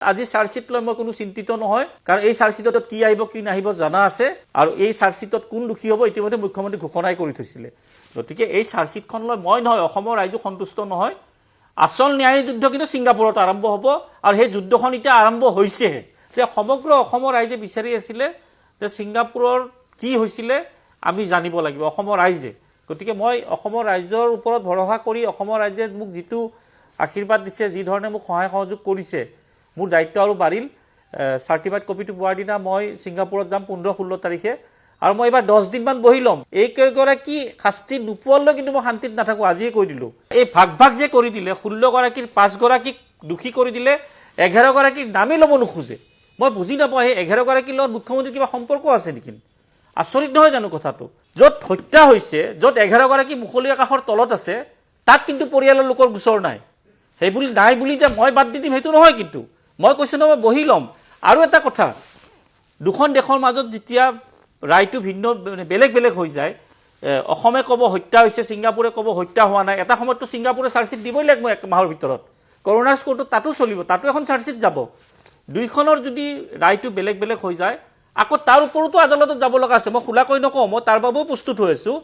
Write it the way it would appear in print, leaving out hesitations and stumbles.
আজি চাৰ্জশ্বিট লৈ মই কোনো চিন্তিত নহয়, কাৰণ এই চাৰ্জশ্বিটত কি আহিব কি নাহিব জনা আছে, আৰু এই চাৰ্জশ্বিটত কোন দোষী হ'ব ইতিমধ্যে মুখ্যমন্ত্ৰী ঘোষণাই কৰি থৈছিলে। গতিকে এই চাৰ্জশ্বিটখন লৈ মই নহয়, অসমৰ ৰাইজো সন্তুষ্ট নহয়। আচল ন্যায়িক যুদ্ধ কিন্তু ছিংগাপুৰত আৰম্ভ হ'ব, আৰু সেই যুদ্ধখন এতিয়া আৰম্ভ হৈছেহে। যে সমগ্ৰ অসমৰ ৰাইজে বিচাৰি আছিলে যে ছিংগাপুৰৰ কি হৈছিলে আমি জানিব লাগিব, অসমৰ ৰাইজে। গতিকে মই অসমৰ ৰাইজৰ ওপৰত ভৰসা কৰি অসমৰ ৰাইজে মোক যিটো আশীৰ্বাদ দিছে, যি ধৰণে মোক সহায় সহযোগ কৰিছে, মোৰ দায়িত্ব আৰু বাঢ়িল। চাৰ্টিফাইড কপিটো পোৱাৰ দিনা মই ছিংগাপুৰত যাম 15-16 তাৰিখে, আৰু মই এইবাৰ 10 দিনমান বহি ল'ম। এইকেইগৰাকী শাস্তি নোপোৱালৈ কিন্তু মই শান্তিত নাথাকোঁ, আজিয়ে কৈ দিলোঁ। এই ভাগ যে কৰি দিলে, 16গৰাকীৰ 5গৰাকীক দোষী কৰি দিলে, 11গৰাকীৰ নামেই ল'ব নোখোজে। মই বুজি নাপাওঁ সেই 11গৰাকীৰ লগত মুখ্যমন্ত্ৰীৰ কিবা সম্পৰ্ক আছে নেকি? আচৰিত নহয় জানো কথাটো? য'ত হত্যা হৈছে, য'ত 11গৰাকী মুকলি আকাশৰ তলত আছে, তাত কিন্তু পৰিয়ালৰ লোকৰ গোচৰ নাই। সেইবুলি নাই বুলি যে মই বাদ দি দিম সেইটো নহয়, কিন্তু মই কৈছোঁ ন, মই বহি ল'ম। আৰু এটা কথা, দুখন দেশৰ মাজত যেতিয়া ৰায়টো ভিন্ন বেলেগ বেলেগ হৈ যায়, অসমে ক'ব হত্যা হৈছে, ছিংগাপুৰে ক'ব হত্যা হোৱা নাই, এটা সময়ততো ছিংগাপুৰে চাৰ্জশ্বিট দিবই লাগিব 1 মাহৰ ভিতৰত। কৰোনাৰ স্ক'ৰটো তাতো চলিব, তাতো এখন চাৰ্জশ্বিট যাব। দুইখনৰ যদি ৰায়টো বেলেগ বেলেগ হৈ যায়, আকৌ তাৰ ওপৰতো আদালতত যাব লগা আছে। মই খোলাকৈ নকওঁ, মই তাৰ বাবেও প্ৰস্তুত হৈ আছোঁ